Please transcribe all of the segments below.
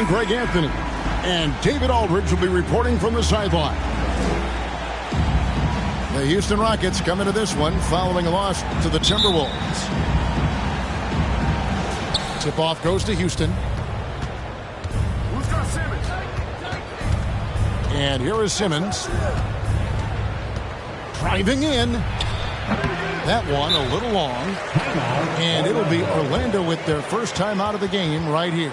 Greg Anthony and David Aldridge will be reporting from the sideline. The Houston Rockets come into this one following a loss to the Timberwolves. Tip-off goes to Houston. And here is Simmons. Driving in. That one a little long. And it'll be Orlando with their first time out of the game right here.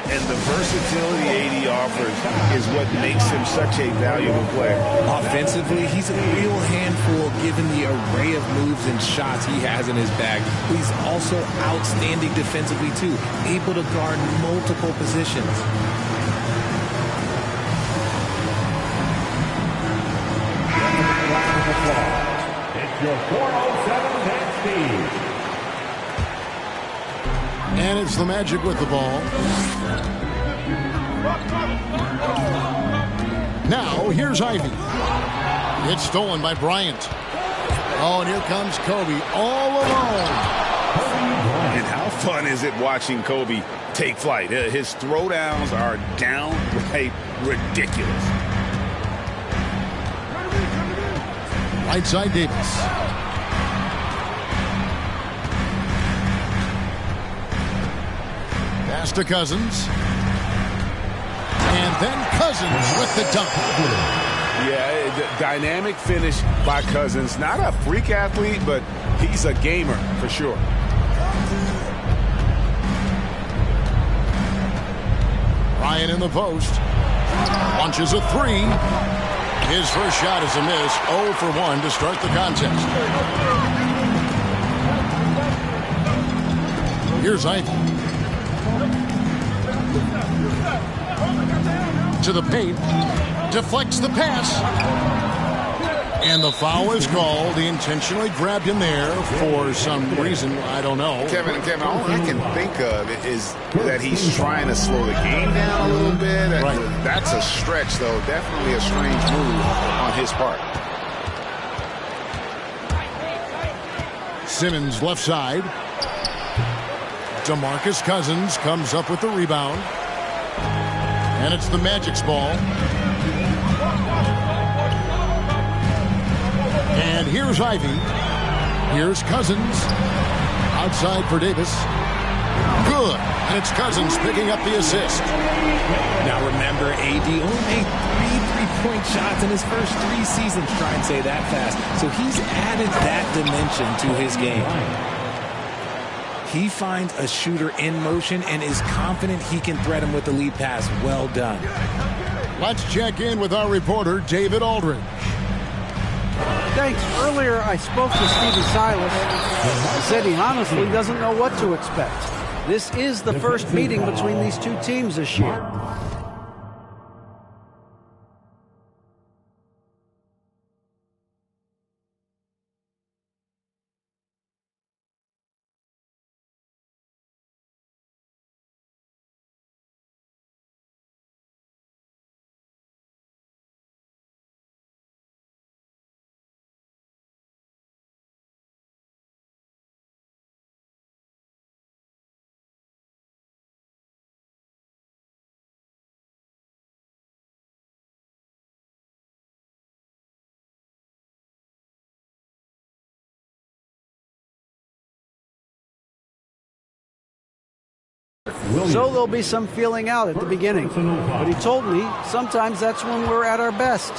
And the versatility AD offers is what makes him such a valuable player. Offensively, he's a real handful given the array of moves and shots he has in his bag. He's also outstanding defensively, too, able to guard multiple positions. It's your 407 10 speed. And it's the Magic with the ball. Now, here's Ivy. It's stolen by Bryant. Oh, and here comes Kobe all alone. And how fun is it watching Kobe take flight? His throwdowns are downright ridiculous. Right side Davis. Pass to Cousins. And then Cousins with the dunk. Yeah, dynamic finish by Cousins. Not a freak athlete, but he's a gamer for sure. Ryan in the post. Launches a three. His first shot is a miss. 0 for 1 to start the contest. Here's Ivy. To the paint. Deflects the pass. And the foul is called. He intentionally grabbed him there for some reason. I don't know. Kevin, all I can think of is that he's trying to slow the game down a little bit. Right. That's a stretch, though. Definitely a strange move on his part. Simmons left side. DeMarcus Cousins comes up with the rebound. And it's the Magic's ball. And here's Ivy. Here's Cousins. Outside for Davis. Good. And it's Cousins picking up the assist. Now remember, AD only made 3 3-point shots in his first 3 seasons. Try and say that fast. So he's added that dimension to his game. He finds a shooter in motion and is confident he can threat him with the lead pass. Well done. Let's check in with our reporter, David Aldridge. Thanks. Earlier, I spoke to Stephen Silas. He said he honestly doesn't know what to expect. This is the first meeting between these two teams this year. So there'll be some feeling out at the beginning. But he told me sometimes that's when we're at our best.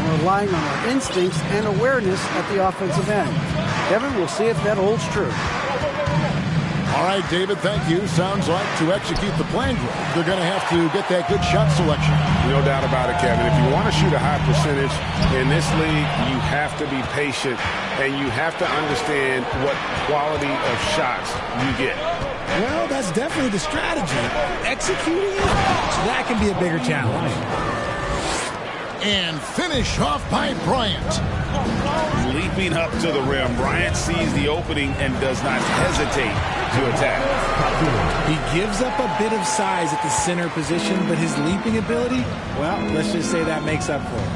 We're relying on our instincts and awareness at the offensive end. Kevin, we'll see if that holds true. All right, David, thank you. Sounds like to execute the plan, they're going to have to get that good shot selection. No doubt about it, Kevin. If you want to shoot a high percentage in this league, you have to be patient, and you have to understand what quality of shots you get. Well, that's definitely the strategy. Executing it, that can be a bigger challenge. And finish off by Bryant. Leaping up to the rim, Bryant sees the opening and does not hesitate to attack. He gives up a bit of size at the center position, but his leaping ability, well, let's just say that makes up for it.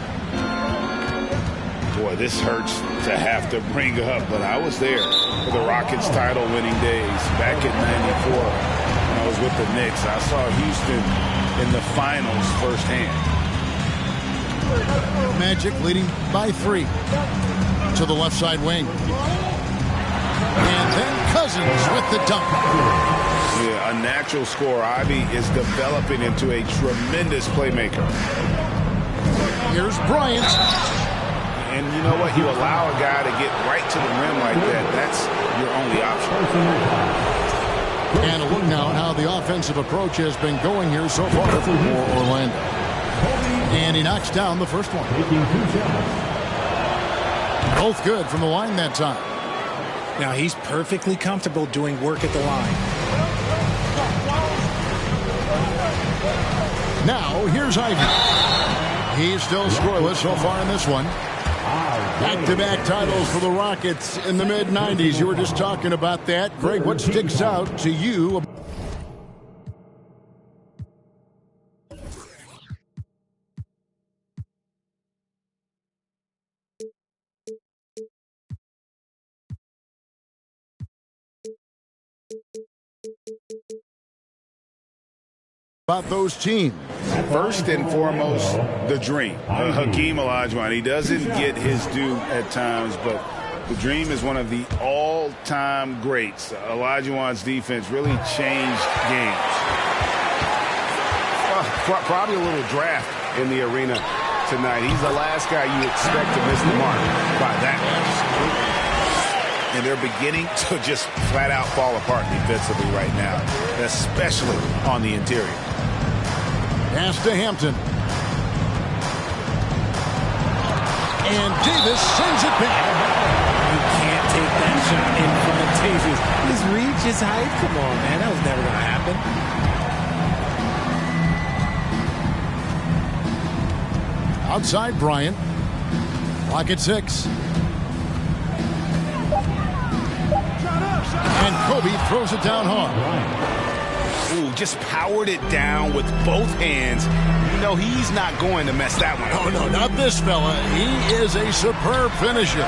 Boy, this hurts to have to bring up, but I was there for the Rockets title-winning days back in '94. When I was with the Knicks, I saw Houston in the finals firsthand. Magic leading by 3 to the left side wing. And then Cousins with the dunk. Yeah, a natural scorer. Ivy is developing into a tremendous playmaker. Here's Bryant. And you know what? You allow a guy to get right to the rim like that. That's your only option. And a look now at how the offensive approach has been going here so far for Orlando. And he knocks down the first one. Both good from the line that time. Now he's perfectly comfortable doing work at the line. Now here's Ivy. He's still scoreless so far in this one. Back-to-back titles for the Rockets in the mid-90s. You were just talking about that. Greg, what sticks out to you? About those teams. First and foremost, the dream. Hakeem Olajuwon. He doesn't get his due at times, but the dream is one of the all-time greats. Olajuwon's defense really changed games. Probably a little draft in the arena tonight. He's the last guy you expect to miss the mark by that much. And they're beginning to just flat-out fall apart defensively right now, especially on the interior. Pass to Hampton. And Davis sends it back. You can't take that shot in from Latavius. His reach, his height, come on, man. That was never going to happen. Outside Bryant. Clock at 6. And Kobe throws it down hard. Ooh, just powered it down with both hands. You know he's not going to mess that one up. Oh, no, not this fella. He is a superb finisher.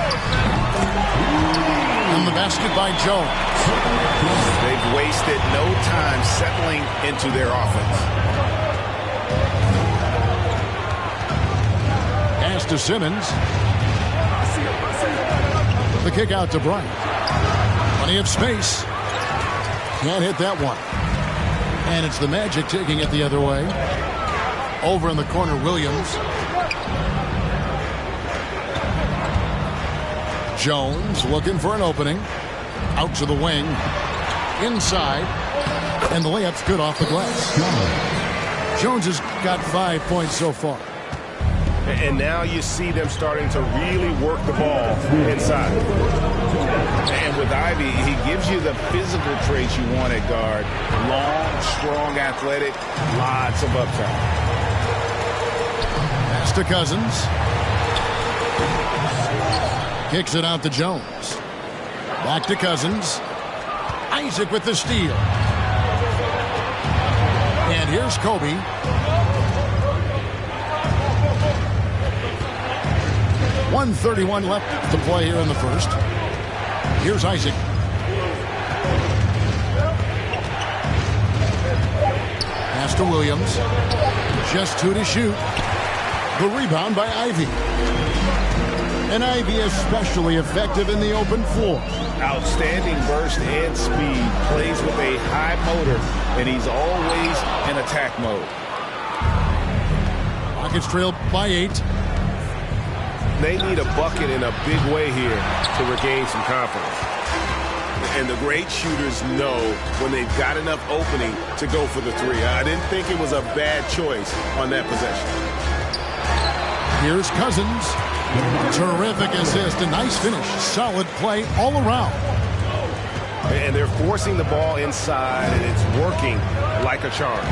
And the basket by Jones. They've wasted no time settling into their offense. Pass to Simmons. The kick out to Bryant. Plenty of space. Can't hit that one. And it's the Magic taking it the other way. Over in the corner, Williams. Jones looking for an opening. Out to the wing. Inside. And the layup's good off the glass. Jones has got 5 points so far. And now you see them starting to really work the ball inside. And with Ivy, he gives you the physical traits you want at guard. Long, strong, athletic, lots of upside. Pass to Cousins. Kicks it out to Jones. Back to Cousins. Isaac with the steal. And here's Kobe. .131 left to play here in the first. Here's Isaac. Pass to Williams. Just 2 to shoot. The rebound by Ivy. And Ivey especially effective in the open floor. Outstanding burst and speed. Plays with a high motor, and he's always in attack mode. Rockets trail by 8. They need a bucket in a big way here to regain some confidence. And the great shooters know when they've got enough opening to go for the three. I didn't think it was a bad choice on that possession. Here's Cousins. Terrific assist, a nice finish. Solid play all around. And they're forcing the ball inside, and it's working like a charm.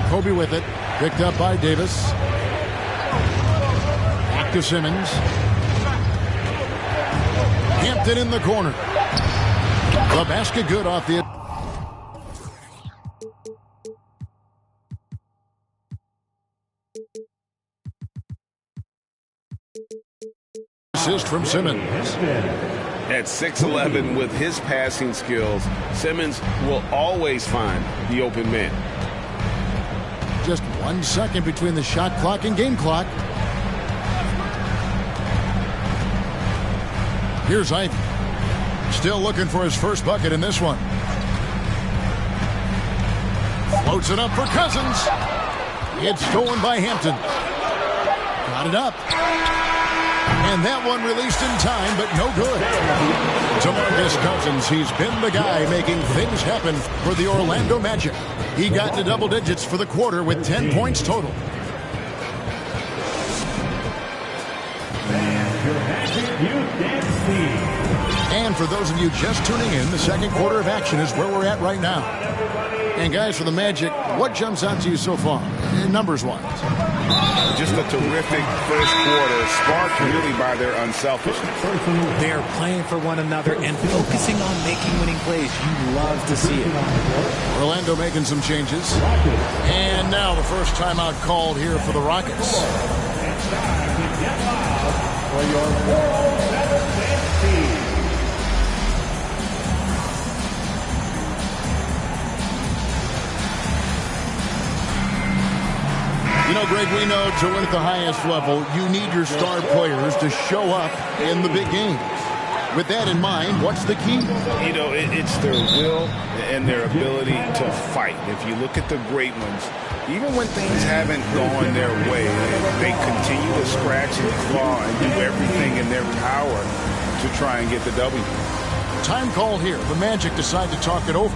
Kobe with it. Picked up by Davis. Back to Simmons. Hampton in the corner. The basket good off the... assist from Simmons. At 6'11", with his passing skills, Simmons will always find the open man. Just 1 second between the shot clock and game clock. Here's Ivey. Still looking for his first bucket in this one. Floats it up for Cousins. It's stolen by Hampton. Got it up. And that one released in time, but no good. DeMarcus Cousins, he's been the guy making things happen for the Orlando Magic. He got to double digits for the quarter with 10 points total. And for those of you just tuning in, the second quarter of action is where we're at right now. And guys, for the Magic, what jumps out to you so far, numbers-wise? Just a terrific first quarter, sparked really by their unselfishness. They're playing for one another and focusing on making winning plays. You love to see it. Orlando making some changes. And now the first timeout called here for the Rockets. For your 407 team. You know, Greg, we know to win at the highest level, you need your star players to show up in the big games. With that in mind, what's the key? You know, it's their will and their ability to fight. If you look at the great ones, even when things haven't gone their way, they continue to scratch and claw and do everything in their power to try and get the W. Time called here. The Magic decide to talk it over.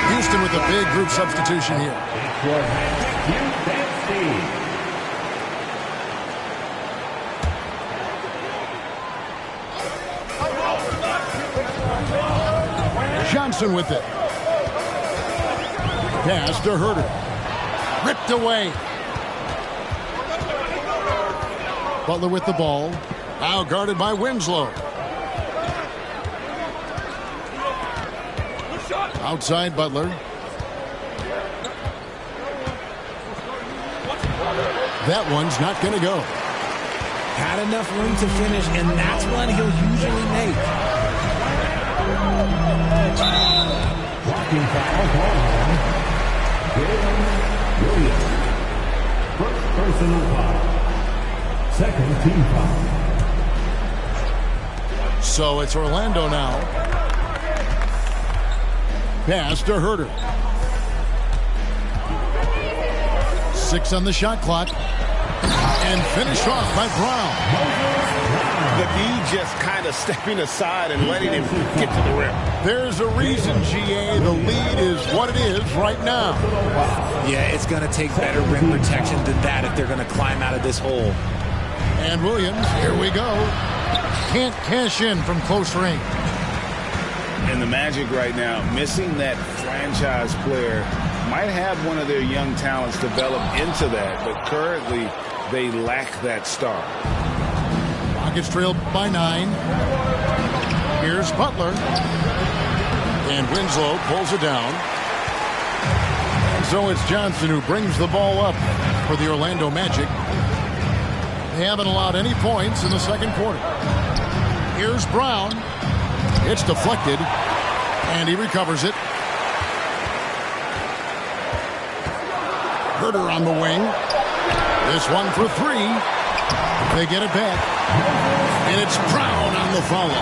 Houston with a big group substitution here. Johnson with it. Pass to Herter. Ripped away. Butler with the ball. Now guarded by Winslow. Outside Butler. That one's not going to go. Had enough room to finish, and that's one he'll usually make. Blocking foul called. Williams. First personal foul. Second team foul. So it's Orlando now. Pass to Herter. 6 on the shot clock. And finished off by Brown. The D just kind of stepping aside and letting him get to the rim. There's a reason, GA, the lead is what it is right now. Yeah, it's going to take better rim protection than that if they're going to climb out of this hole. And Williams, here we go. Can't cash in from close range. And the Magic right now, missing that franchise player, might have one of their young talents develop into that, but currently they lack that star. Rockets trail by 9. Here's Butler. And Winslow pulls it down. And so it's Johnson who brings the ball up for the Orlando Magic. They haven't allowed any points in the second quarter. Here's Brown. It's deflected. And he recovers it. Herter on the wing. This one for three. They get it back. And it's Brown on the follow.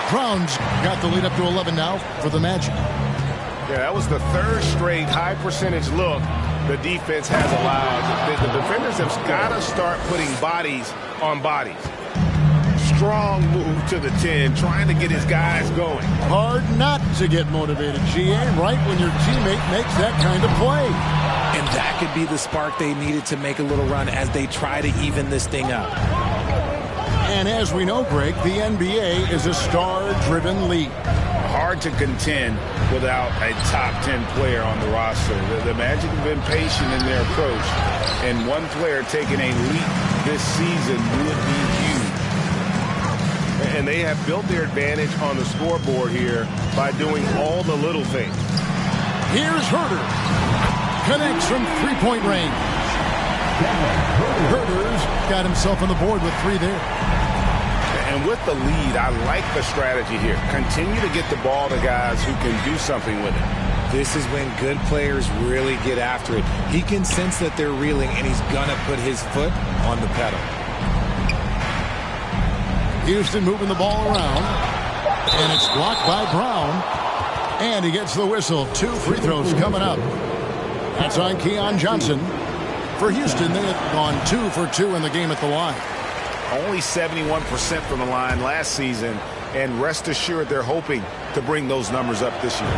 Brown's got the lead up to 11 now for the Magic. Yeah, that was the third straight high percentage look the defense has allowed. The defenders have got to start putting bodies on bodies. Strong move to the 10, trying to get his guys going. Hard not to get motivated, GA, right when your teammate makes that kind of play. And that could be the spark they needed to make a little run as they try to even this thing up. And as we know, Greg, the NBA is a star-driven league. Hard to contend without a top 10 player on the roster. The Magic have been patient in their approach, and one player taking a leap this season would be huge. And they have built their advantage on the scoreboard here by doing all the little things. Here's Herter. Connects from three-point range. Herter's got himself on the board with three there. And with the lead, I like the strategy here. Continue to get the ball to guys who can do something with it. This is when good players really get after it. He can sense that they're reeling, and he's going to put his foot on the pedal. Houston moving the ball around. And it's blocked by Brown. And he gets the whistle. 2 free throws coming up. That's on Keon Johnson. For Houston, they had gone 2 for 2 in the game at the line. Only 71% from the line last season, and rest assured they're hoping to bring those numbers up this year.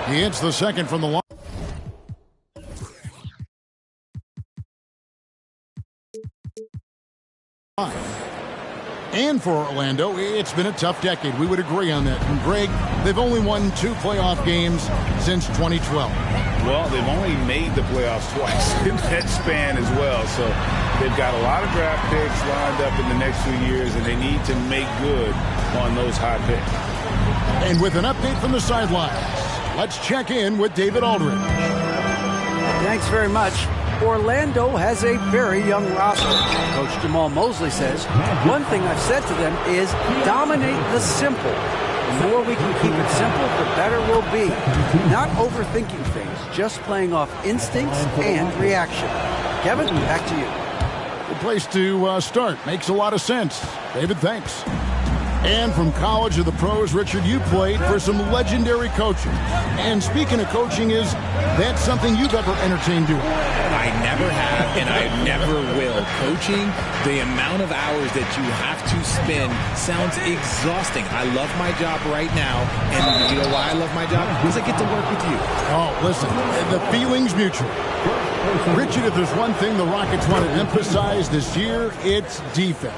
He hits the second from the line. And for Orlando, it's been a tough decade. We would agree on that. And Greg, they've only won 2 playoff games since 2012. Well, they've only made the playoffs twice in that span as well. So they've got a lot of draft picks lined up in the next few years, and they need to make good on those high picks. And with an update from the sidelines, let's check in with David Aldridge. Thanks very much. Orlando has a very young roster. Coach Jamal Mosley says, one thing I've said to them is dominate the simple. The more we can keep it simple, the better we'll be. Not overthinking things, just playing off instincts and reaction. Kevin, back to you. Good place to start. Makes a lot of sense. David, thanks. And from college to the pros, Richard, you played for some legendary coaches. And speaking of coaching, is that something you've ever entertained doing? I never have, and I never will. Coaching, the amount of hours that you have to spend sounds exhausting. I love my job right now, and you know why I love my job? Because I get to work with you. Oh, listen, the feeling's mutual. Richard, if there's one thing the Rockets want to emphasize this year, it's defense.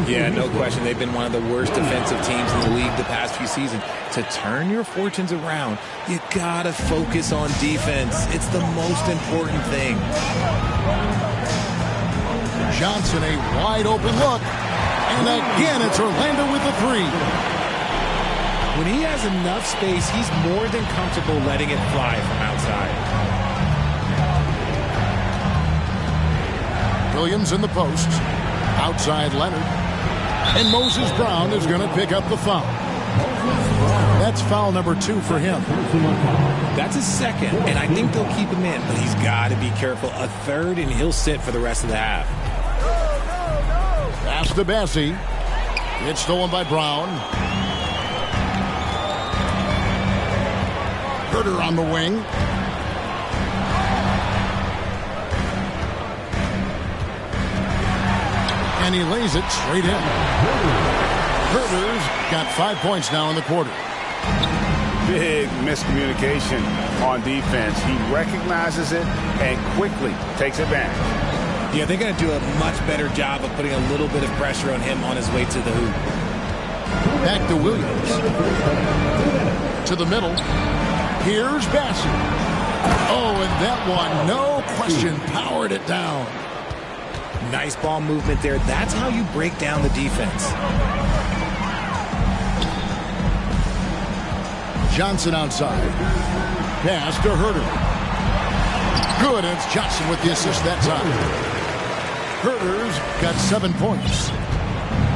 Yeah, no question. They've been one of the worst defensive teams in the league the past few seasons. To turn your fortunes around, you gotta focus on defense. It's the most important thing. Johnson, a wide open look. And again, it's Orlando with the three. When he has enough space, he's more than comfortable letting it fly from outside. Williams in the post. Outside Leonard. And Moses Brown is going to pick up the foul. That's foul number 2 for him. That's his second, and I think they'll keep him in, but he's got to be careful. A third, and he'll sit for the rest of the half. Pass to Bassey. It's stolen by Brown. Herter on the wing. And he lays it straight in. Herter's got 5 points now in the quarter. Big miscommunication on defense. He recognizes it and quickly takes advantage. Yeah, they're going to do a much better job of putting a little bit of pressure on him on his way to the hoop. Back to Williams. To the middle. Here's Bassey. Oh, and that one, no question, powered it down. Nice ball movement there. That's how you break down the defense. Johnson outside. Pass to Herter. Good, and it's Johnson with the assist that time. Herter's got 7 points.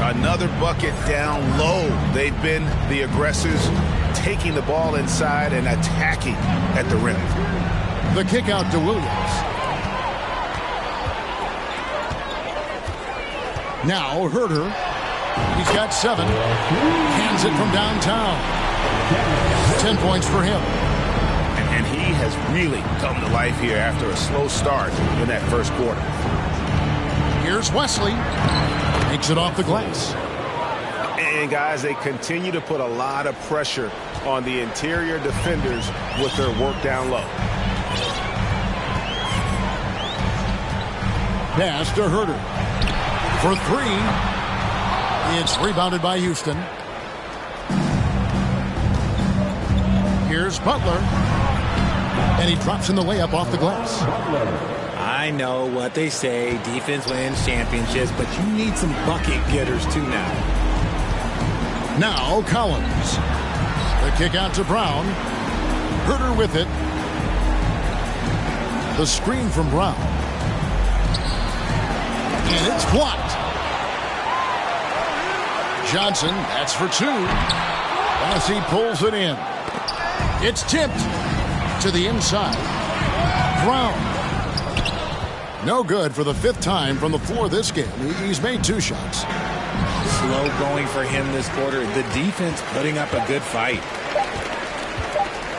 Another bucket down low. They've been the aggressors taking the ball inside and attacking at the rim. The kick out to Williams. Now Herter. He's got 7. Hands it from downtown. 10 points for him. And he has really come to life here after a slow start in that first quarter. Here's Wesley. Takes it off the glass. And guys, they continue to put a lot of pressure on the interior defenders with their work down low. Pass to Herter. For 3. It's rebounded by Houston. Here's Butler. And he drops in the layup off the glass. I know what they say, defense wins championships, but you need some bucket getters too now. Now Collins. The kick out to Brown. Herter with it. The screen from Brown. And it's blocked. Johnson, that's for 2. As he pulls it in. It's tipped to the inside. Brown. No good for the 5th time from the floor this game. He's made 2 shots. Slow going for him this quarter. The defense putting up a good fight.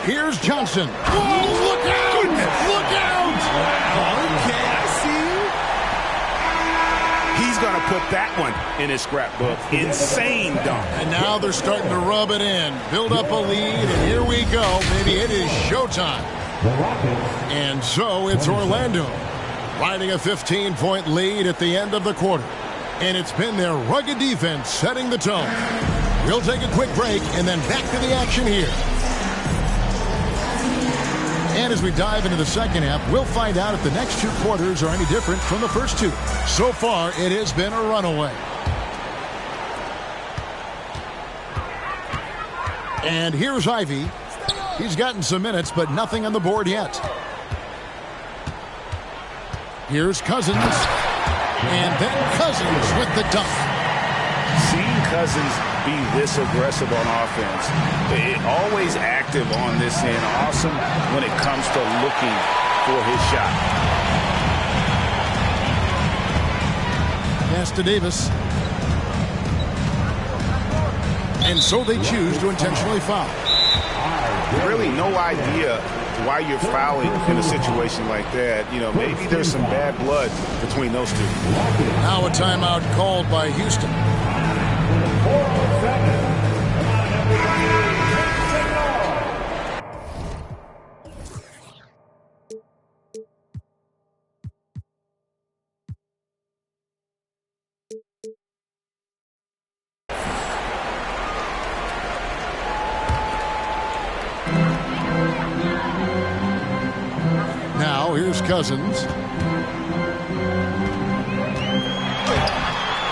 Here's Johnson. Oh, look out! Look out! Okay, I see you. He's going to put that one in his scrapbook. Insane dunk. And now they're starting to rub it in. Build up a lead, and here we go. Maybe it is showtime. And so it's Orlando riding a 15-point lead at the end of the quarter. And it's been their rugged defense setting the tone. We'll take a quick break and then back to the action here. And as we dive into the second half, we'll find out if the next 2 quarters are any different from the first 2. So far, it has been a runaway. And here's Ivy. He's gotten some minutes, but nothing on the board yet. Here's Cousins. And then Cousins with the dunk. Seeing Cousins be this aggressive on offense, always active on this end, awesome when it comes to looking for his shot. Pass to Davis. And so they choose to intentionally foul. Really no idea why you're fouling in a situation like that. You know, maybe there's some bad blood between those 2. Now a timeout called by Houston. Now here's Cousins.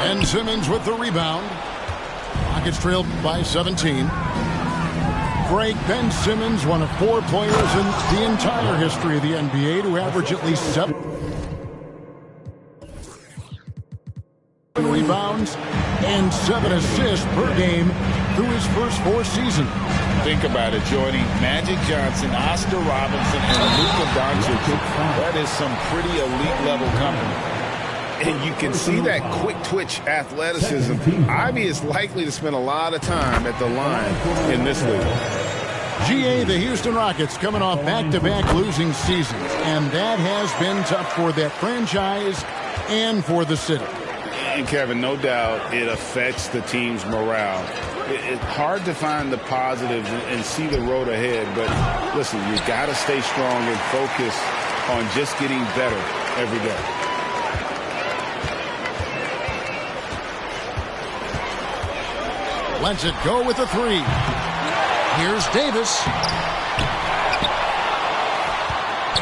And Simmons with the rebound. Rockets trailed by 17. Greg, Ben Simmons, one of 4 players in the entire history of the NBA to average at least 7 rebounds and 7 assists per game through his first 4 seasons. Think about it, Jordy. Magic Johnson, Oscar Robertson, and Luka Doncic. That is some pretty elite level company. And you can see that quick twitch athleticism. Ivy is likely to spend a lot of time at the line in this league. GA, the Houston Rockets coming off back-to-back losing seasons, and that has been tough for that franchise and for the city. And Kevin, no doubt it affects the team's morale. It's hard to find the positives and see the road ahead, but listen, you got to stay strong and focus on just getting better every day. Lets it go with a 3. Here's Davis.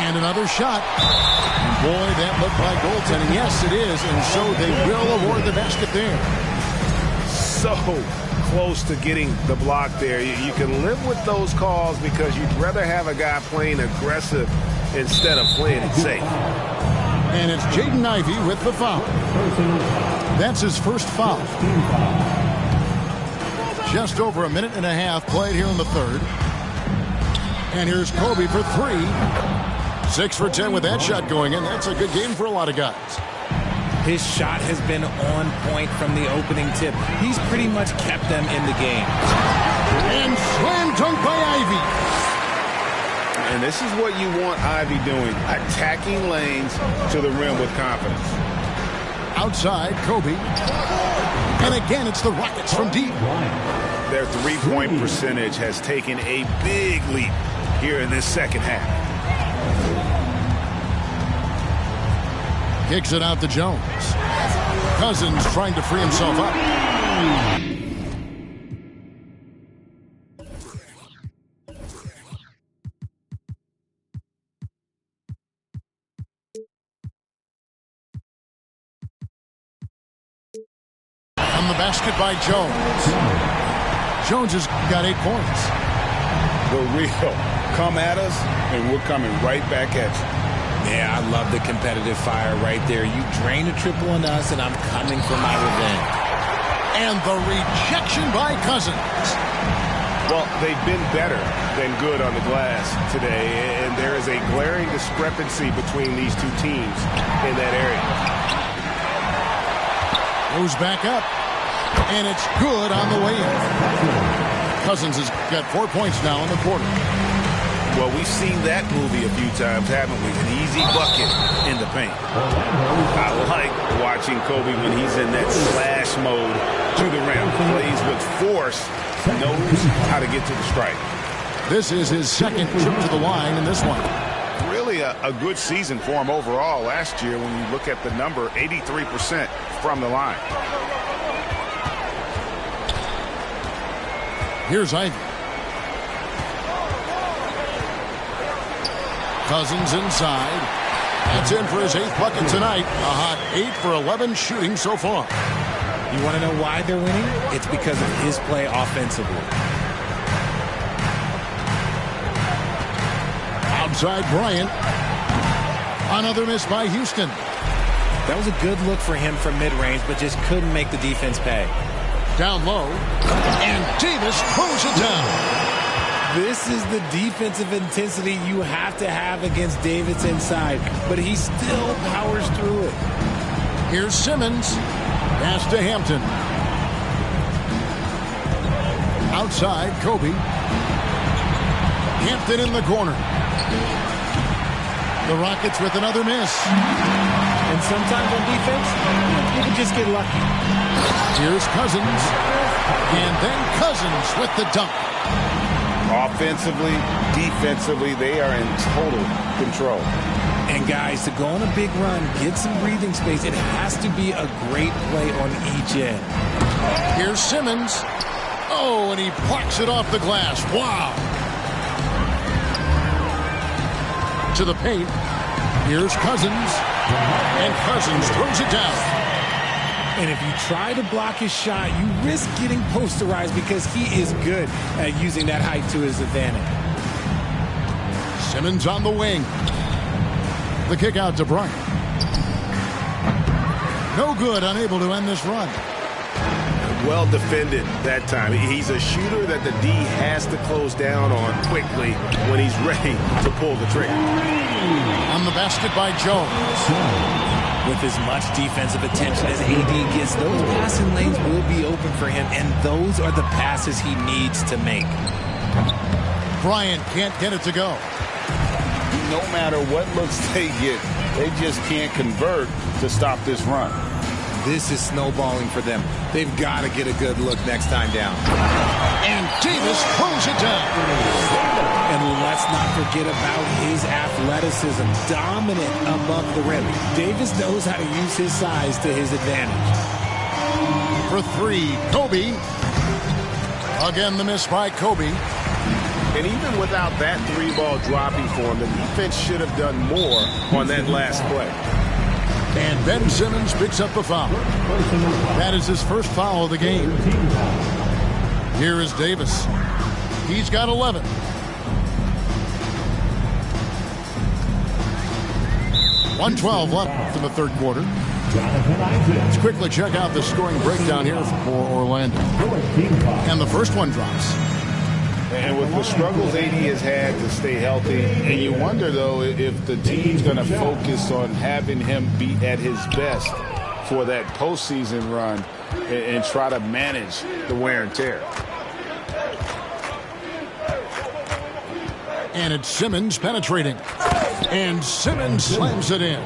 And another shot. And boy, that looked like goaltending. Yes, it is. And so they will award the basket there. So close to getting the block there. You can live with those calls because you'd rather have a guy playing aggressive instead of playing it safe. And it's Jaden Ivey with the foul. That's his first foul. just over a minute and a half played here in the third. And here's Kobe for three. 6 for 10 with that shot going in. That's a good game for a lot of guys. His shot has been on point from the opening tip. He's pretty much kept them in the game. And slam dunk by Ivey. And this is what you want Ivey doing, attacking lanes to the rim with confidence. Outside, Kobe. And again, it's the Rockets from deep. Their three-point percentage has taken a big leap here in this second half. Kicks it out to Jones. Cousins trying to free himself up. On the basket by Jones. Jones has got 8 points. The real come at us, and we're coming right back at you. Yeah, I love the competitive fire right there. You drain a triple on us, and I'm coming for my revenge. And the rejection by Cousins. Well, they've been better than good on the glass today, and there is a glaring discrepancy between these two teams in that area. Goes back up, and it's good on the way in. Cousins has got 4 points now in the quarter. Well, we've seen that movie a few times, haven't we? An easy bucket in the paint. I like watching Kobe when he's in that slash mode to the rim. Plays with force, knows how to get to the stripe. This is his second trip to the line in this one. Really a good season for him overall last year when you look at the number, 83% from the line. Here's Ivey. Cousins inside. That's in for his 8th bucket tonight. A hot 8 for 11 shooting so far. You want to know why they're winning? It's because of his play offensively. Outside Bryant. Another miss by Houston. That was a good look for him from mid-range, but just couldn't make the defense pay. Down low. And Davis throws it down. This is the defensive intensity you have to have against Davis inside, but he still powers through it. Here's Simmons. Pass to Hampton. Outside, Kobe. Hampton in the corner. The Rockets with another miss. And sometimes on defense, you can just get lucky. Here's Cousins. And then Cousins with the dunk. Offensively, defensively, they are in total control. And guys, to go on a big run, get some breathing space, it has to be a great play on each end. Here's Simmons. Oh, and he plucks it off the glass. Wow. To the paint. Here's Cousins. And Cousins throws it down. And if you try to block his shot, you risk getting posterized because he is good at using that height to his advantage. Simmons on the wing. The kick out to Bryant. No good, unable to end this run. Well defended that time. He's a shooter that the D has to close down on quickly when he's ready to pull the trigger. On the basket by Jones. With as much defensive attention as AD gets, those passing lanes will be open for him, and those are the passes he needs to make. Bryant can't get it to go. No matter what looks they get, they just can't convert to stop this run. This is snowballing for them. They've got to get a good look next time down. And Davis throws it down. And let's not forget about his athleticism. Dominant above the rim. Davis knows how to use his size to his advantage. For three, Kobe. Again, the miss by Kobe. And even without that three-ball dropping for him, the defense should have done more on that last play. And Ben Simmons picks up the foul. That is his first foul of the game. Here is Davis. He's got 11. .112 left in the third quarter. Let's quickly check out the scoring breakdown here for Orlando. And the first one drops. And with the struggles AD has had to stay healthy, and you wonder, though, if the team's going to focus on having him be at his best for that postseason run and try to manage the wear and tear. And it's Simmons penetrating. And Simmons slams it in.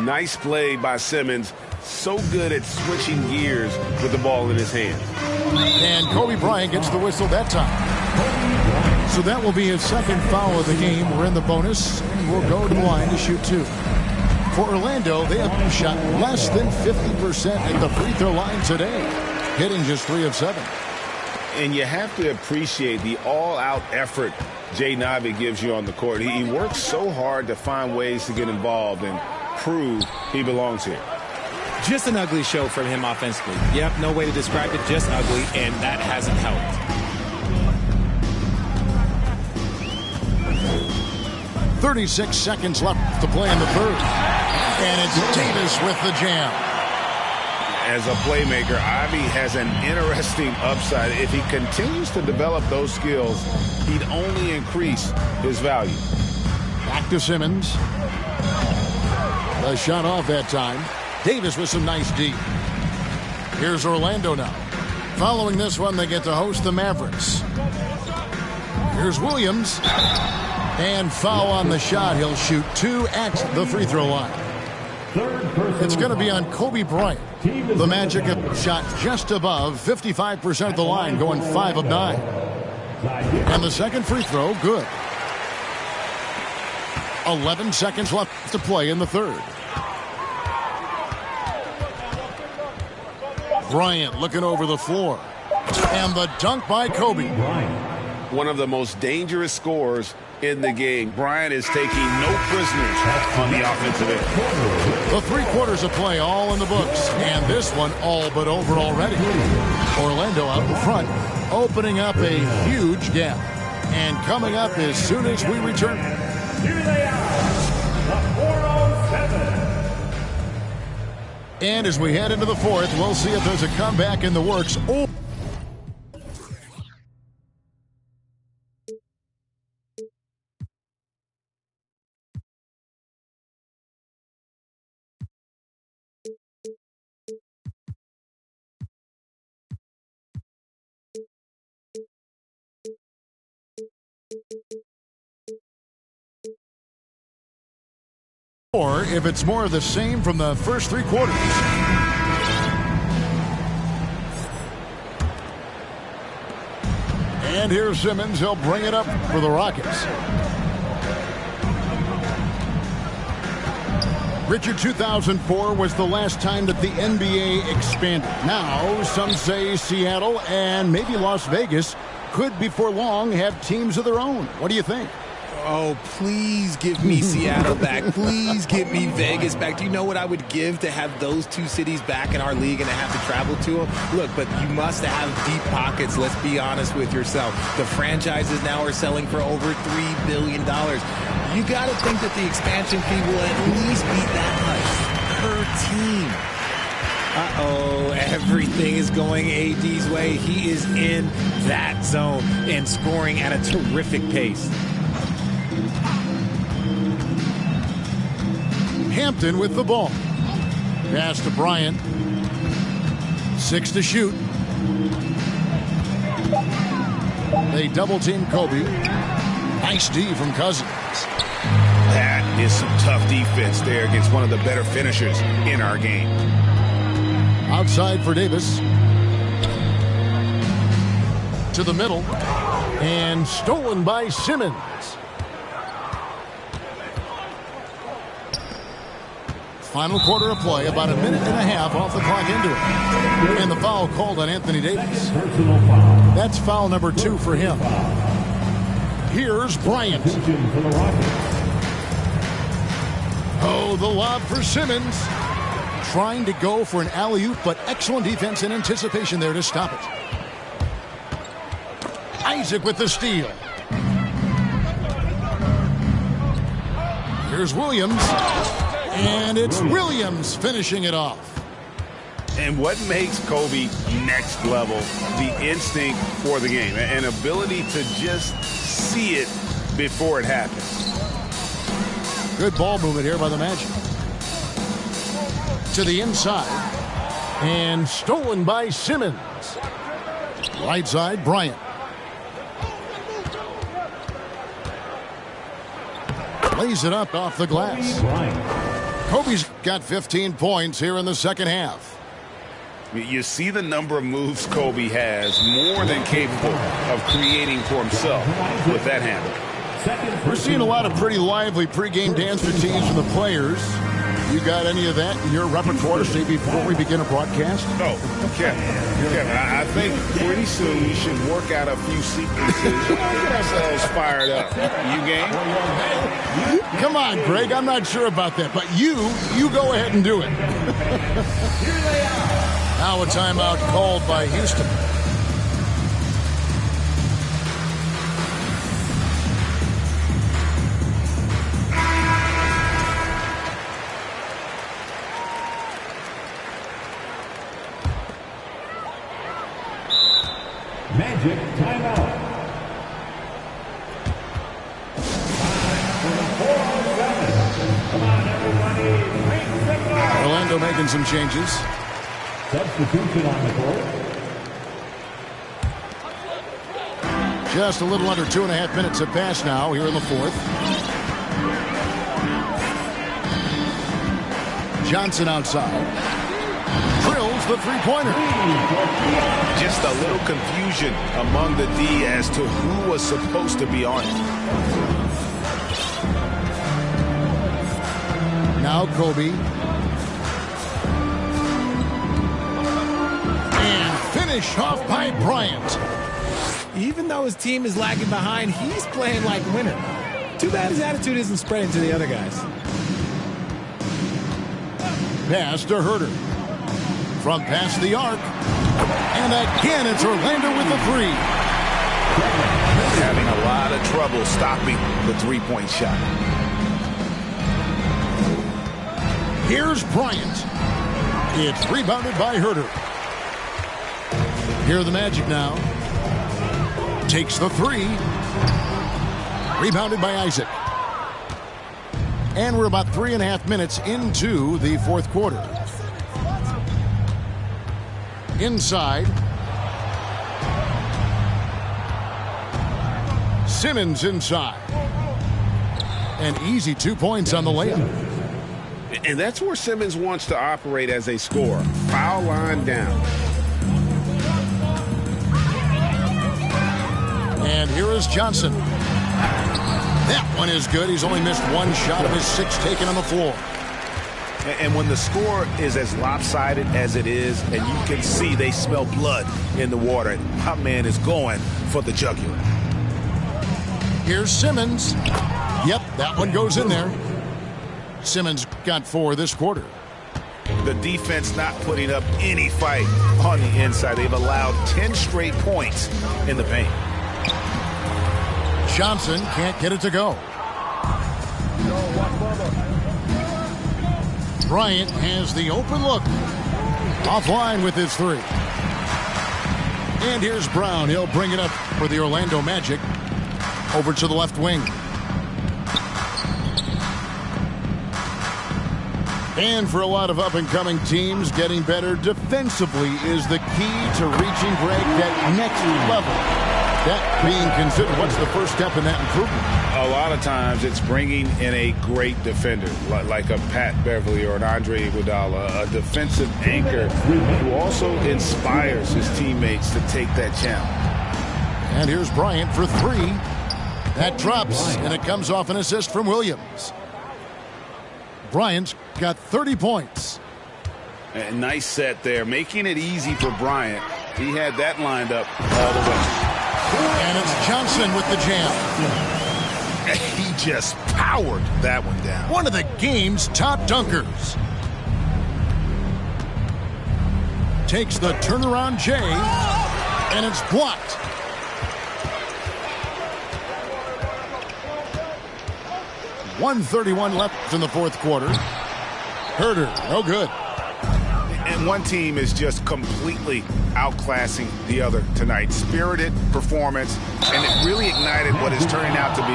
Nice play by Simmons. So good at switching gears with the ball in his hand. And Kobe Bryant gets the whistle that time. So that will be his second foul of the game. We're in the bonus, and we'll go to the line to shoot 2. For Orlando, they have shot less than 50% at the free throw line today, hitting just 3 of 7. And you have to appreciate the all-out effort Jay Navi gives you on the court. He works so hard to find ways to get involved and prove he belongs here. Just an ugly show from him offensively. Yep, no way to describe it, just ugly, and that hasn't helped. 36 seconds left to play in the third. And it's Davis with the jam. As a playmaker, Ivy has an interesting upside. If he continues to develop those skills, he'd only increase his value. Back to Simmons. The shot off that time. Davis with some nice D. Here's Orlando now. Following this one, they get to host the Mavericks. Here's Williams. And foul on the shot. He'll shoot 2 at the free throw line. It's going to be on Kobe Bryant. The Magic have shot just above 55% of the line, going 5 of 9. And the second free throw, good. 11 seconds left to play in the third. Bryant looking over the floor. And the dunk by Kobe. One of the most dangerous scorers in the game. Bryant is taking no prisoners on the offensive end. The 3 quarters of play all in the books. And this one all but over already. Orlando out in front, opening up a huge gap. And coming up as soon as we return. Here they are, the 407. And as we head into the fourth, we'll see if there's a comeback in the works. Or if it's more of the same from the first 3 quarters. And here's Simmons. He'll bring it up for the Rockets. Richard, 2004 was the last time that the NBA expanded. Now, some say Seattle and maybe Las Vegas could before long have teams of their own. What do you think? Oh, please give me Seattle back. Please give me Vegas back. Do you know what I would give to have those 2 cities back in our league and to have to travel to them? Look, but you must have deep pockets. Let's be honest with yourself. The franchises now are selling for over $3 billion. You got to think that the expansion fee will at least be that much per team. Uh-oh, everything is going AD's way. He is in that zone and scoring at a terrific pace. Hampton with the ball. Pass to Bryant. 6 to shoot. They double team Kobe. Nice D from Cousins. That is some tough defense there against one of the better finishers in our game. Outside for Davis. To the middle. And stolen by Simmons. Final quarter of play, about a minute and a half off the clock into it. And the foul called on Anthony Davis. That's foul number 2 for him. Here's Bryant. Oh, the lob for Simmons. Trying to go for an alley-oop, but excellent defense and anticipation there to stop it. Isaac with the steal. Here's Williams. And it's Williams finishing it off. And what makes Kobe next level? The instinct for the game. An ability to just see it before it happens. Good ball movement here by the Magic. To the inside. And stolen by Simmons. Right side, Bryant. Lays it up off the glass. Kobe's got 15 points here in the second half. You see the number of moves Kobe has, more than capable of creating for himself with that handle. We're seeing a lot of pretty lively pregame dance routines from the players. You got any of that in your repertoire, say, before we begin a broadcast? Oh, Kevin, I think pretty soon we should work out a few sequences, get ourselves fired up. You game? Come on, Greg. I'm not sure about that, but you go ahead and do it. Now a timeout called by Houston. Magic timeout. Come on, everybody. Orlando making some changes. Substitution on the court. Just a little under 2.5 minutes have passed now here in the fourth. Johnson outside. Drills the three-pointer. Just a little confusion among the D as to who was supposed to be on it. Now Kobe. And finish off by Bryant. Even though his team is lagging behind, he's playing like winner. Too bad his attitude isn't spreading to the other guys. Pass to Herter. From past the arc. And again, it's Orlando with the three. Having a lot of trouble stopping the three-point shot. Here's Bryant. It's rebounded by Herter. Here are the Magic now. Takes the three. Rebounded by Isaac. And we're about 3.5 minutes into the fourth quarter. Inside. Simmons inside. An easy 2 points on the layup. And that's where Simmons wants to operate as a scorer. Foul line down. And here is Johnson. That one is good. He's only missed one shot of his 6 taken on the floor. And when the score is as lopsided as it is, and you can see they smell blood in the water, that man is going for the jugular. Here's Simmons. Yep, that one goes in there. Simmons got 4 this quarter. The defense not putting up any fight on the inside. They've allowed 10 straight points in the paint. Johnson can't get it to go. Bryant has the open look. Offline with his 3. And here's Brown. He'll bring it up for the Orlando Magic. Over to the left wing. And for a lot of up-and-coming teams, getting better defensively is the key to reaching, Greg, that next level. That being considered, what's the first step in that improvement? A lot of times it's bringing in a great defender, like a Pat Beverly or an Andre Iguodala, a defensive anchor who also inspires his teammates to take that challenge. And here's Bryant for 3. That drops, and it comes off an assist from Williams. Bryant's got 30 points. A nice set there, making it easy for Bryant. He had that lined up all the way. And it's Johnson with the jam. He just powered that one down. One of the game's top dunkers. Takes the turnaround J, and it's blocked. .131 left in the fourth quarter. Herder, no good. And one team is just completely outclassing the other tonight. Spirited performance, and it really ignited what is turning out to be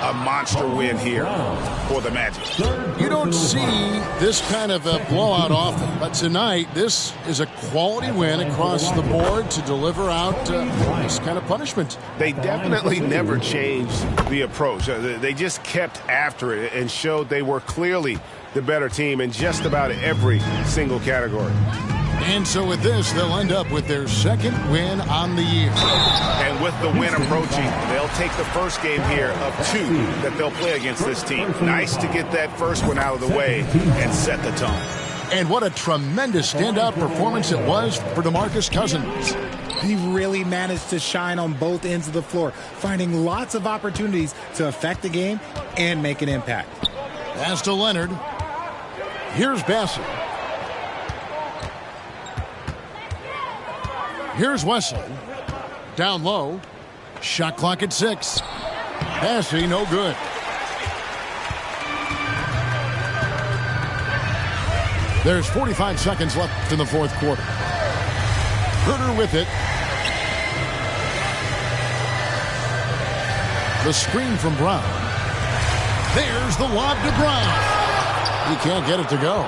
a monster win here for the Magic. You don't see this kind of a blowout often, but tonight this is a quality win across the board to deliver out this kind of punishment. They definitely never changed the approach. They just kept after it and showed they were clearly the better team in just about every single category. And so with this, they'll end up with their second win on the year. And with the win approaching, they'll take the first game here of 2 that they'll play against this team. Nice to get that first one out of the way and set the tone. And what a tremendous standout performance it was for DeMarcus Cousins. He really managed to shine on both ends of the floor, finding lots of opportunities to affect the game and make an impact. Pass to Leonard. Here's Bassey. Here's Wesley. Down low. Shot clock at 6. Bassey, no good. There's 45 seconds left in the fourth quarter. Herder with it. The screen from Brown. There's the lob to Brown. He can't get it to go.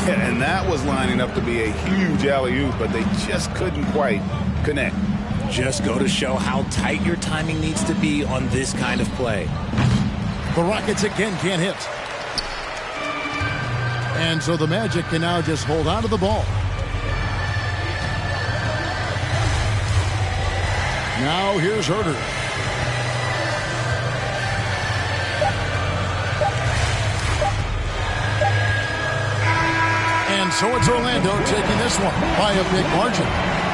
Yeah, and that was lining up to be a huge alley-oop, but they just couldn't quite connect. Just go to show how tight your timing needs to be on this kind of play. The Rockets again can't hit. And so the Magic can now just hold on to the ball. Now here's Herder. And so it's Orlando taking this one by a big margin.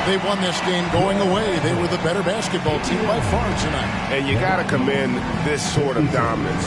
They won this game going away. They were the better basketball team by far tonight. And you got to commend this sort of dominance